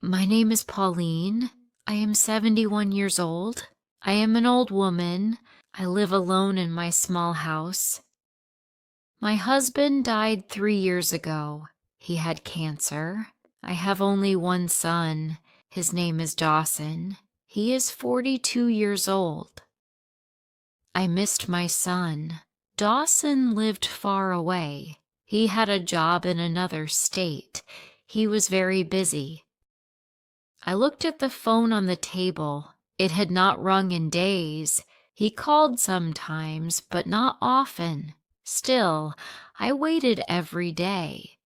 My name is Pauline. I am 71 years old. I am an old woman. I live alone in my small house. My husband died 3 years ago. He had cancer. I have only one son. His name is Dawson. He is 42 years old. I missed my son. Dawson lived far away. He had a job in another state. He was very busy. I looked at the phone on the table. It had not rung in days. He called sometimes, but not often. Still, I waited every day.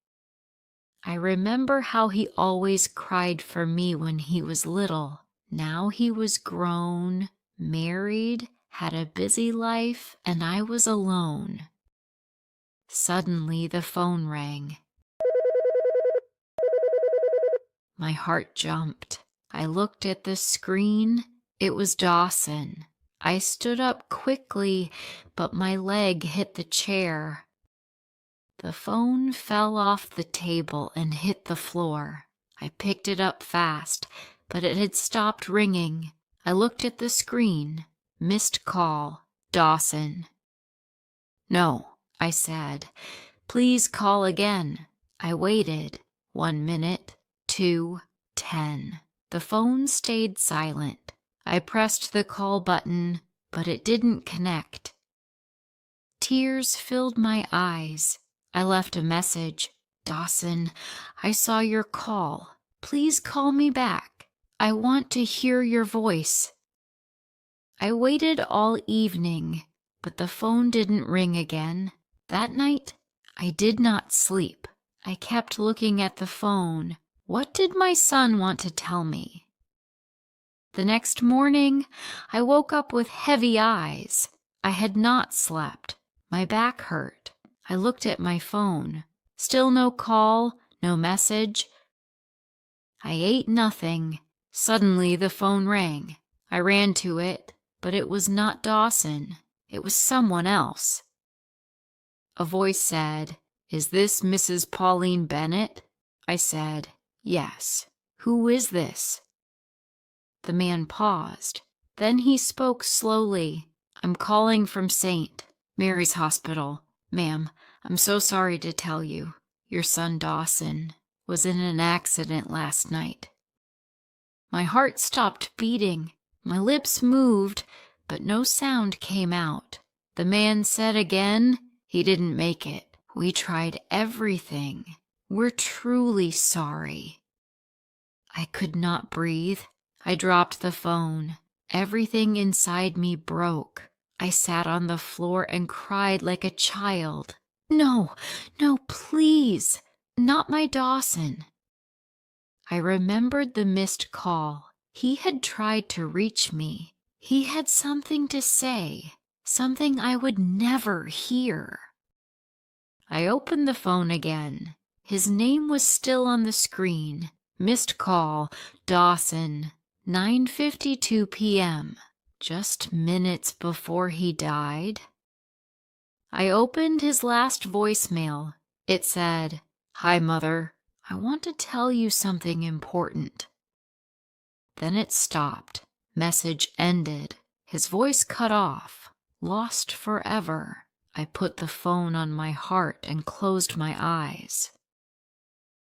I remember how he always cried for me when he was little. Now he was grown, married, had a busy life, and I was alone. Suddenly the phone rang. My heart jumped. I looked at the screen. It was Dawson. I stood up quickly, but my leg hit the chair. The phone fell off the table and hit the floor. I picked it up fast, but it had stopped ringing. I looked at the screen. Missed call. Dawson. "No," I said. "Please call again." I waited. 1 minute, 2, 10. The phone stayed silent. I pressed the call button, but it didn't connect. Tears filled my eyes. I left a message. "Dawson, I saw your call. Please call me back. I want to hear your voice." I waited all evening, but the phone didn't ring again. That night, I did not sleep. I kept looking at the phone. What did my son want to tell me? The next morning, I woke up with heavy eyes. I had not slept. My back hurt. I looked at my phone. Still no call, no message. I ate nothing. Suddenly the phone rang. I ran to it, but it was not Dawson. It was someone else. A voice said, "Is this Mrs. Pauline Bennett?" I said, "Yes." "Who is this?" The man paused. Then he spoke slowly. "I'm calling from St. Mary's Hospital. Ma'am, I'm so sorry to tell you. Your son Dawson was in an accident last night." My heart stopped beating. My lips moved, but no sound came out. The man said again, "He didn't make it. We tried everything. We're truly sorry." I could not breathe. I dropped the phone. Everything inside me broke. I sat on the floor and cried like a child. "No, no, please, not my Dawson." I remembered the missed call. He had tried to reach me. He had something to say, something I would never hear. I opened the phone again. His name was still on the screen. Missed call, Dawson, 9:52 p.m., just minutes before he died. I opened his last voicemail. It said, "Hi, Mother. I want to tell you something important." Then it stopped. Message ended. His voice cut off. Lost forever. I put the phone on my heart and closed my eyes.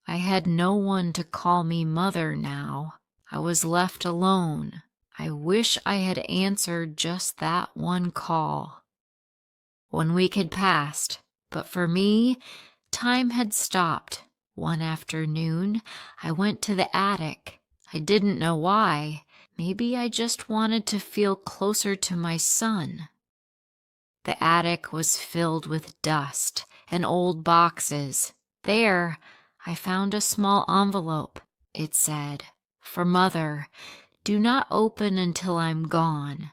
I had no one to call me mother now. I was left alone. I wish I had answered just that one call. 1 week had passed, but for me, time had stopped. One afternoon, I went to the attic. I didn't know why. Maybe I just wanted to feel closer to my son. The attic was filled with dust and old boxes. There, I found a small envelope. It said, "For Mother, do not open until I'm gone."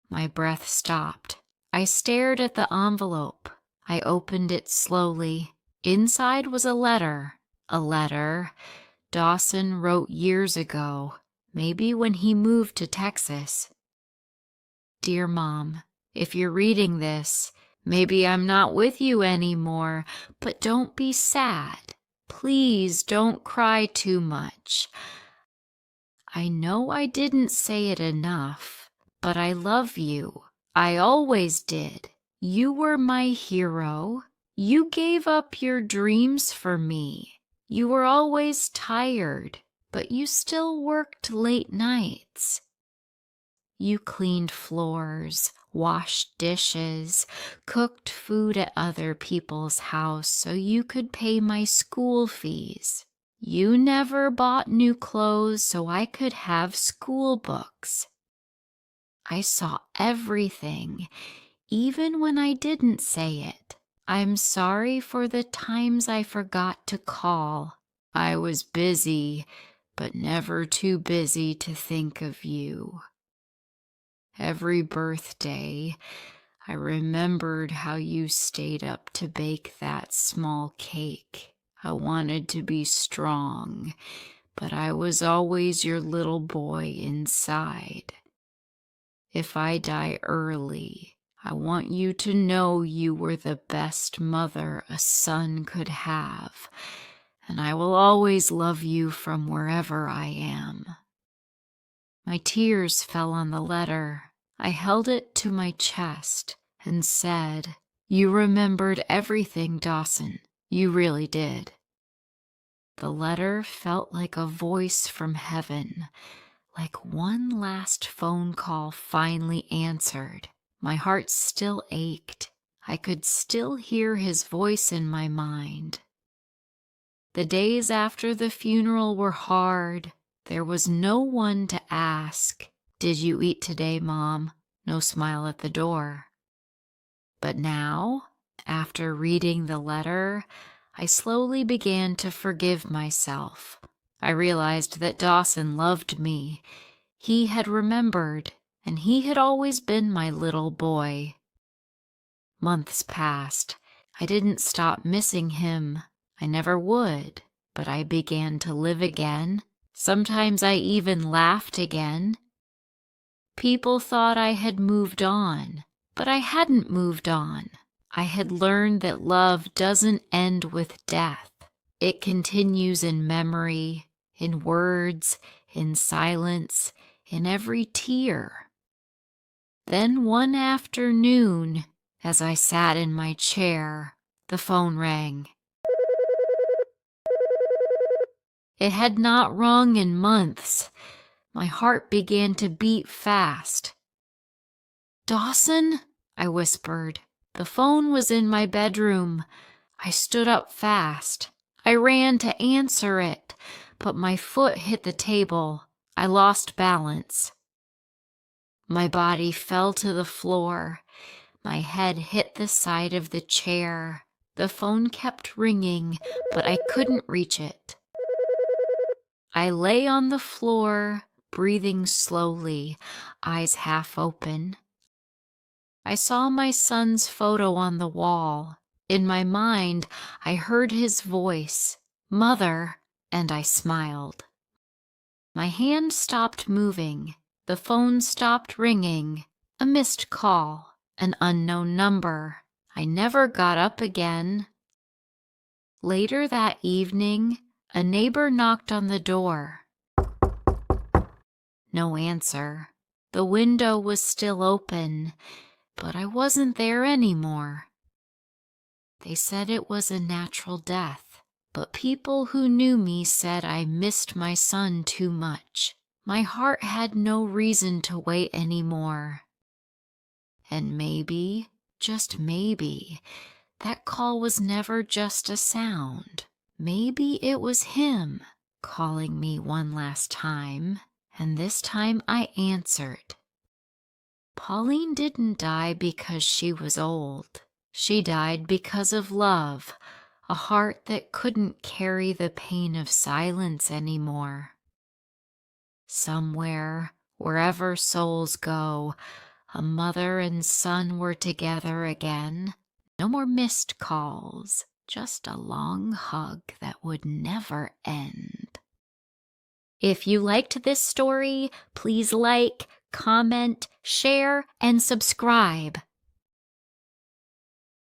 My breath stopped. I stared at the envelope. I opened it slowly. Inside was a letter. A letter Dawson wrote years ago, maybe when he moved to Texas. "Dear Mom, if you're reading this, maybe I'm not with you anymore, but don't be sad. Please don't cry too much. I know I didn't say it enough, but I love you. I always did. You were my hero. You gave up your dreams for me. You were always tired, but you still worked late nights. You cleaned floors, washed dishes, cooked food at other people's house so you could pay my school fees. You never bought new clothes so I could have school books. I saw everything, even when I didn't say it. I'm sorry for the times I forgot to call. I was busy, but never too busy to think of you. Every birthday, I remembered how you stayed up to bake that small cake. I wanted to be strong, but I was always your little boy inside. If I die early, I want you to know you were the best mother a son could have, and I will always love you from wherever I am. My tears fell on the letter. I held it to my chest and said, "You remembered everything, Dawson. You really did." The letter felt like a voice from heaven, like one last phone call finally answered. My heart still ached. I could still hear his voice in my mind. The days after the funeral were hard. There was no one to ask, "Did you eat today, Mom?" No smile at the door. But now, after reading the letter, I slowly began to forgive myself. I realized that Dawson loved me. He had remembered, and he had always been my little boy. Months passed. I didn't stop missing him. I never would, but I began to live again. Sometimes I even laughed again. People thought I had moved on, but I hadn't moved on. I had learned that love doesn't end with death. It continues in memory, in words, in silence, in every tear. Then one afternoon, as I sat in my chair, the phone rang. It had not rung in months. My heart began to beat fast. "Dawson?" I whispered. The phone was in my bedroom. I stood up fast. I ran to answer it, but my foot hit the table. I lost balance. My body fell to the floor. My head hit the side of the chair. The phone kept ringing, but I couldn't reach it. I lay on the floor, breathing slowly, eyes half open. I saw my son's photo on the wall. In my mind, I heard his voice, "Mother," and I smiled. My hand stopped moving. The phone stopped ringing. A missed call, an unknown number. I never got up again. Later that evening, a neighbor knocked on the door. No answer. The window was still open, but I wasn't there anymore. They said it was a natural death, but people who knew me said I missed my son too much. My heart had no reason to wait anymore. And maybe, just maybe, that call was never just a sound. Maybe it was him calling me one last time, and this time I answered. Pauline didn't die because she was old. She died because of love, a heart that couldn't carry the pain of silence anymore. Somewhere, wherever souls go, a mother and son were together again. No more missed calls, just a long hug that would never end. If you liked this story, please like, comment, share, and subscribe.